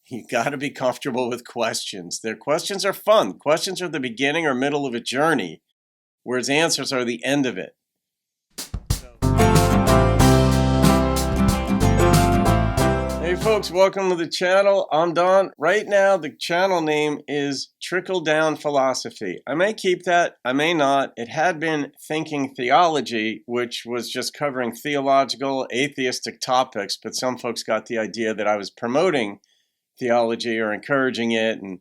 You got to be comfortable with questions. Their questions are fun. Questions are the beginning or middle of a journey, whereas answers are the end of it. Hey folks, welcome to the channel. I'm Don. Right now, the channel name is Trickle Down Philosophy. I may keep that, I may not. It had been Thinking Theology, which was just covering theological, atheistic topics, but some folks got the idea that I was promoting theology or encouraging it, and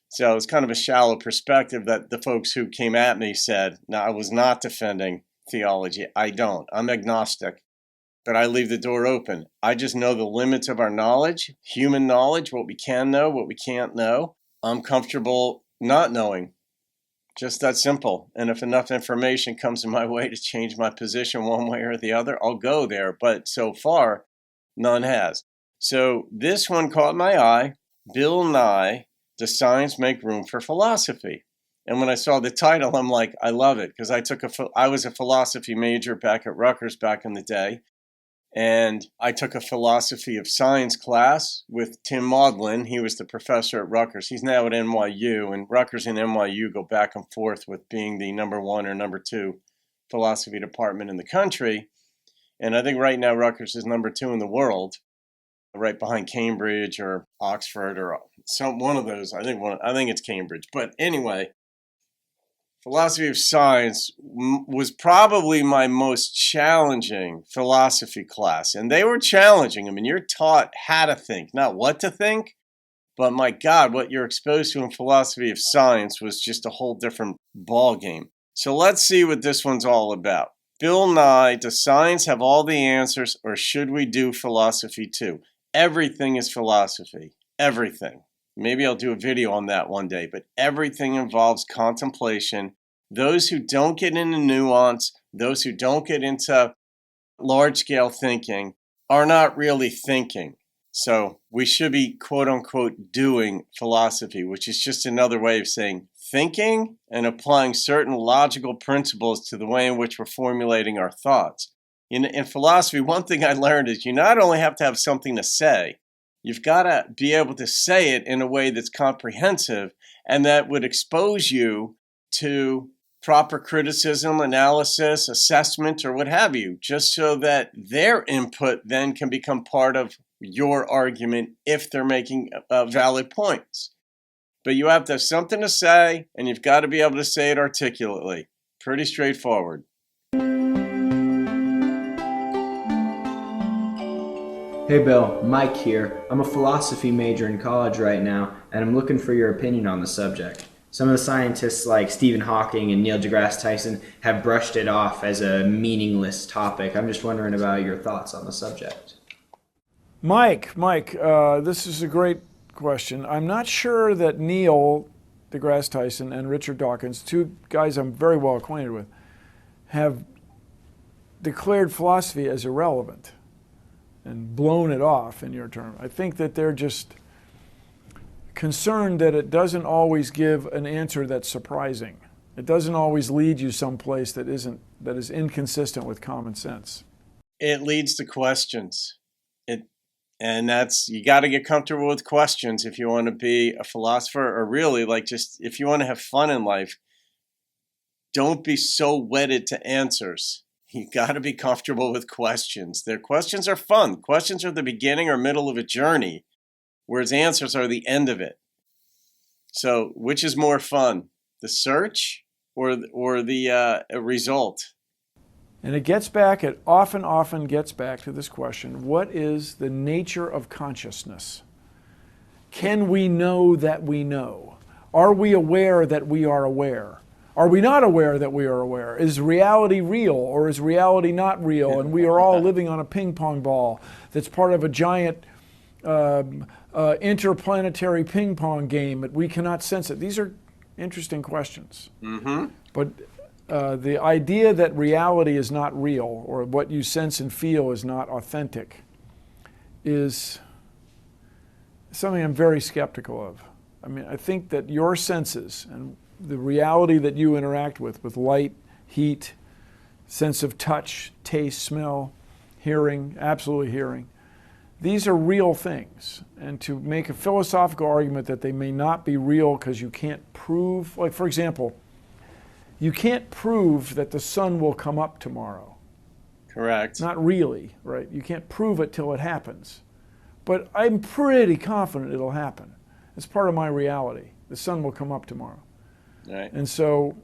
so it's kind of a shallow perspective that the folks who came at me said. Now, I was not defending theology. I don't. I'm agnostic, but I leave the door open. I just know the limits of our knowledge, human knowledge, what we can know, what we can't know. I'm comfortable not knowing. Just that simple. And if enough information comes in my way to change my position one way or the other, I'll go there. But so far, none has. So this one caught my eye. Bill Nye, Does Science Make Room for Philosophy? And when I saw the title, I'm like, I love it, because I was a philosophy major back at Rutgers back in the day. And I took a philosophy of science class with Tim Maudlin. He was the professor at Rutgers. He's now at NYU, and Rutgers and NYU go back and forth with being the number one or number two philosophy department in the country. And I think right now Rutgers is number two in the world, right behind Cambridge or Oxford or one of those. I think it's Cambridge. But anyway, philosophy of science was probably my most challenging philosophy class. And they were challenging. I mean, you're taught how to think, not what to think. But my God, what you're exposed to in philosophy of science was just a whole different ball game. So let's see what this one's all about. Bill Nye, Does Science Have All the Answers, or should we do philosophy too? Everything is philosophy. Everything. Maybe I'll do a video on that one day, but everything involves contemplation. Those who don't get into nuance, those who don't get into large-scale thinking are not really thinking. So we should be, quote-unquote, doing philosophy, which is just another way of saying thinking and applying certain logical principles to the way in which we're formulating our thoughts. In philosophy, one thing I learned is you not only have to have something to say, you've got to be able to say it in a way that's comprehensive and that would expose you to proper criticism, analysis, assessment, or what have you, just so that their input then can become part of your argument if they're making valid points. But you have to have something to say, and you've got to be able to say it articulately. Pretty straightforward. Hey Bill, Mike here. I'm a philosophy major in college right now, and I'm looking for your opinion on the subject. Some of the scientists like Stephen Hawking and Neil deGrasse Tyson have brushed it off as a meaningless topic. I'm just wondering about your thoughts on the subject. Mike, this is a great question. I'm not sure that Neil deGrasse Tyson and Richard Dawkins, two guys I'm very well acquainted with, have declared philosophy as irrelevant and blown it off, in your term. I think that they're just concerned that it doesn't always give an answer that's surprising. It doesn't always lead you someplace that is inconsistent with common sense. It leads to questions. And that's, you got to get comfortable with questions if you want to be a philosopher, or really just if you want to have fun in life. Don't be so wedded to answers. You got to be comfortable with questions. Their questions are fun. Questions are the beginning or middle of a journey, whereas answers are the end of it. So which is more fun, the search or the result? And it often gets back to this question: what is the nature of consciousness? Can we know that we know? Are we aware that we are aware? Are we not aware that we are aware? Is reality real, or is reality not real? And we are all living on a ping pong ball that's part of a giant interplanetary ping pong game that we cannot sense it. These are interesting questions. Mm-hmm. But the idea that reality is not real, or what you sense and feel is not authentic, is something I'm very skeptical of. I mean, I think that your senses and the reality that you interact with light, heat, sense of touch, taste, smell, hearing, absolutely hearing, these are real things. And to make a philosophical argument that they may not be real because you can't prove, like for example, you can't prove that the sun will come up tomorrow. Correct. Not really, right? You can't prove it till it happens. But I'm pretty confident it'll happen. It's part of my reality. The sun will come up tomorrow. Right. And so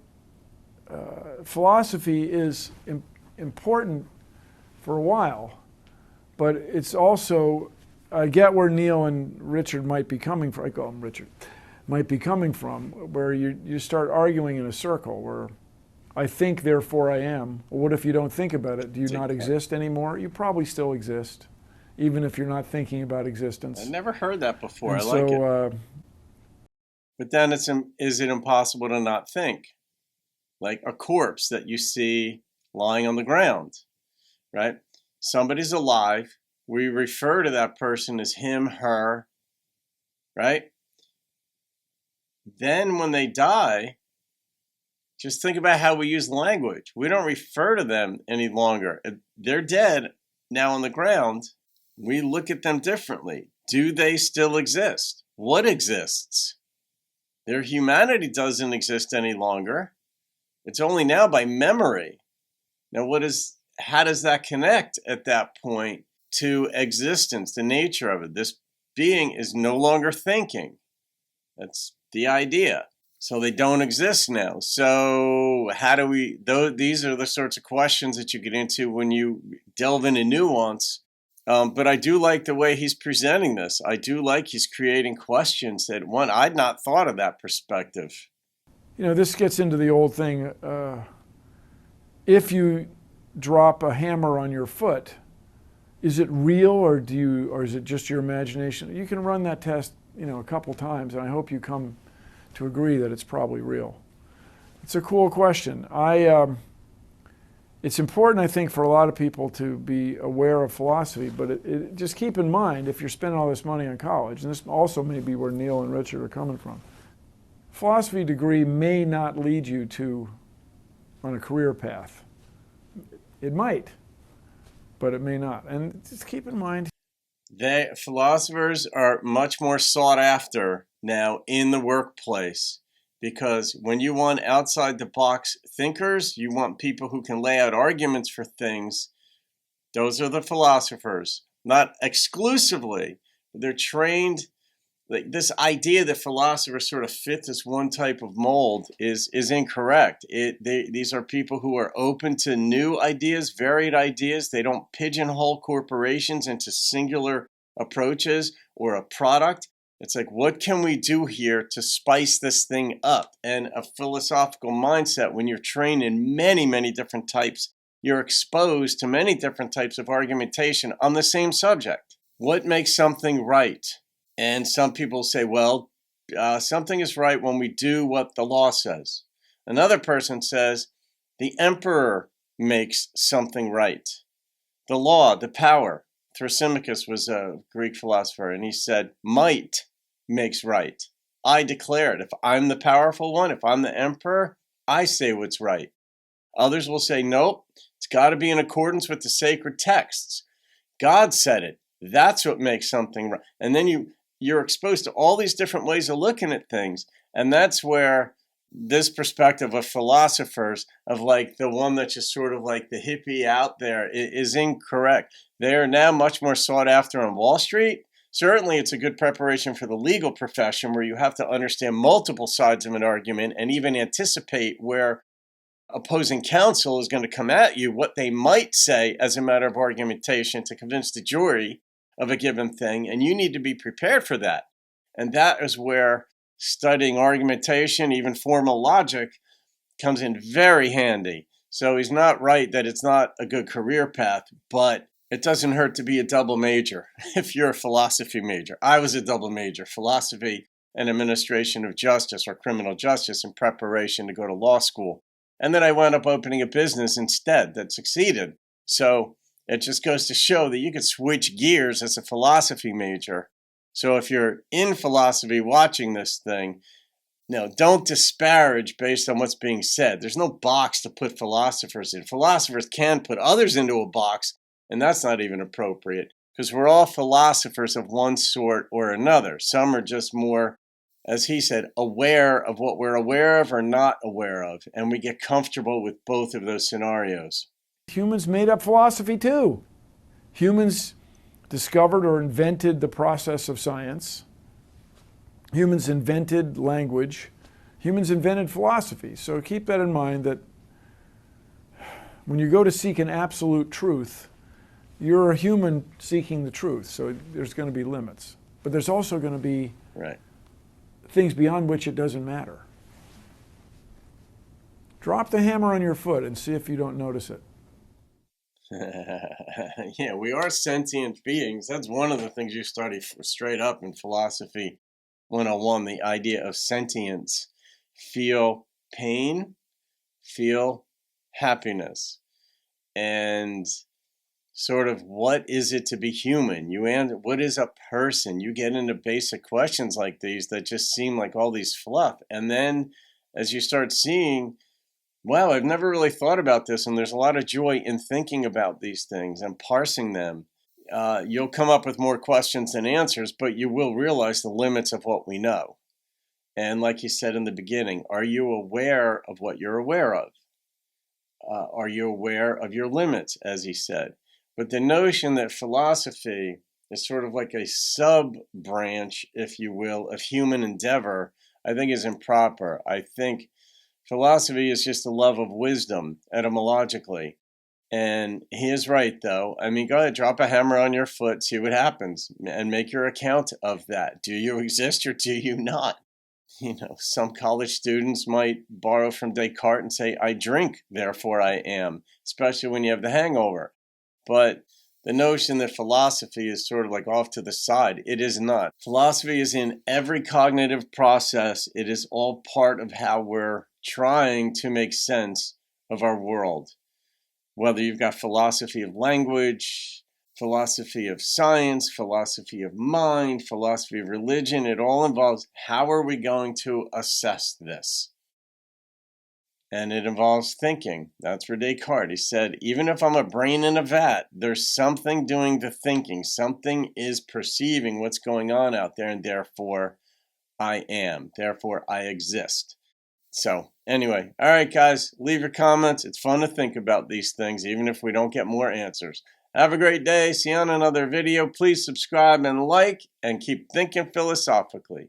philosophy is important for a while, but it's also, I get where Neil and Richard might be coming from. I call him Richard. Might be coming from, where you start arguing in a circle where I think, therefore I am. Well, what if you don't think about it? Do you not exist anymore? You probably still exist, even if you're not thinking about existence. I never heard that before. And I like so, it. But then is it impossible to not think? Like a corpse that you see lying on the ground, right? Somebody's alive. We refer to that person as him, her, right? Then when they die, just think about how we use language. We don't refer to them any longer. They're dead now on the ground. We look at them differently. Do they still exist? What exists? Their humanity doesn't exist any longer. It's only now by memory. Now, how does that connect at that point to existence, the nature of it? This being is no longer thinking. That's the idea. So they don't exist now. So these are the sorts of questions that you get into when you delve into nuance. But I do like the way he's presenting this. I do like he's creating questions that, I'd not thought of that perspective. This gets into the old thing. If you drop a hammer on your foot, is it real or is it just your imagination? You can run that test, a couple times, and I hope you come to agree that it's probably real. It's a cool question. It's important, I think, for a lot of people to be aware of philosophy, but just keep in mind, if you're spending all this money on college, and this also may be where Neil and Richard are coming from, philosophy degree may not lead you on a career path. It might, but it may not. And just keep in mind, philosophers are much more sought after now in the workplace, because when you want outside the box thinkers, you want people who can lay out arguments for things. Those are the philosophers. Not exclusively, but they're trained. Like this idea that philosophers sort of fit this one type of mold is incorrect. These are people who are open to new ideas, varied ideas. They don't pigeonhole corporations into singular approaches or a product. It's like, what can we do here to spice this thing up? And a philosophical mindset, when you're trained in many, many different types, you're exposed to many different types of argumentation on the same subject. What makes something right? And some people say, well, something is right when we do what the law says. Another person says, the emperor makes something right. The law, the power. Thrasymachus was a Greek philosopher, and he said, might makes right. I declare it. If I'm the powerful one, if I'm the emperor, I say what's right. Others will say, nope, it's got to be in accordance with the sacred texts. God said it. That's what makes something right. And then you're exposed to all these different ways of looking at things. And that's where this perspective of philosophers, of like the one that's just sort of like the hippie out there, is incorrect. They are now much more sought after on Wall Street. Certainly, it's a good preparation for the legal profession, where you have to understand multiple sides of an argument and even anticipate where opposing counsel is going to come at you, what they might say as a matter of argumentation to convince the jury of a given thing. And you need to be prepared for that. And that is where studying argumentation, even formal logic, comes in very handy. So he's not right that it's not a good career path, but it doesn't hurt to be a double major if you're a philosophy major. I was a double major, philosophy and administration of justice or criminal justice, in preparation to go to law school. And then I wound up opening a business instead that succeeded. So it just goes to show that you could switch gears as a philosophy major. So if you're in philosophy watching this thing, don't disparage based on what's being said. There's no box to put philosophers in. Philosophers can put others into a box, and that's not even appropriate. because we're all philosophers of one sort or another. Some are just more, as he said, aware of what we're aware of or not aware of, and we get comfortable with both of those scenarios. Humans made up philosophy too. Humans discovered or invented the process of science. Humans invented language. Humans invented philosophy. So keep that in mind, that when you go to seek an absolute truth, you're a human seeking the truth. So there's going to be limits. But there's also going to be things beyond which it doesn't matter. Drop the hammer on your foot and see if you don't notice it. Yeah, we are sentient beings. That's one of the things you study straight up in Philosophy 101, the idea of sentience. Feel pain, feel happiness. And sort of, what is it to be human? You answer, what is a person? You get into basic questions like these that just seem like all these fluff. And then as you start seeing, wow, I've never really thought about this, and there's a lot of joy in thinking about these things and parsing them. You'll come up with more questions than answers, but you will realize the limits of what we know. And like you said in the beginning, are you aware of what you're aware of? Are you aware of your limits, as he said? But the notion that philosophy is sort of like a sub-branch, if you will, of human endeavor, I think is improper. I think philosophy is just the love of wisdom, etymologically. And he is right, though. I mean, go ahead, drop a hammer on your foot, see what happens, and make your account of that. Do you exist or do you not? You know, some college students might borrow from Descartes and say, I drink, therefore I am, especially when you have the hangover. But the notion that philosophy is sort of like off to the side, it is not. Philosophy is in every cognitive process. It is all part of how we're trying to make sense of our world. Whether you've got philosophy of language, philosophy of science, philosophy of mind, philosophy of religion, it all involves how are we going to assess this? And it involves thinking. That's for Descartes. He said, even if I'm a brain in a vat, there's something doing the thinking. Something is perceiving what's going on out there, and therefore I am. Therefore I exist. So anyway, all right, guys, leave your comments. It's fun to think about these things, even if we don't get more answers. Have a great day. See you on another video. Please subscribe and like, and keep thinking philosophically.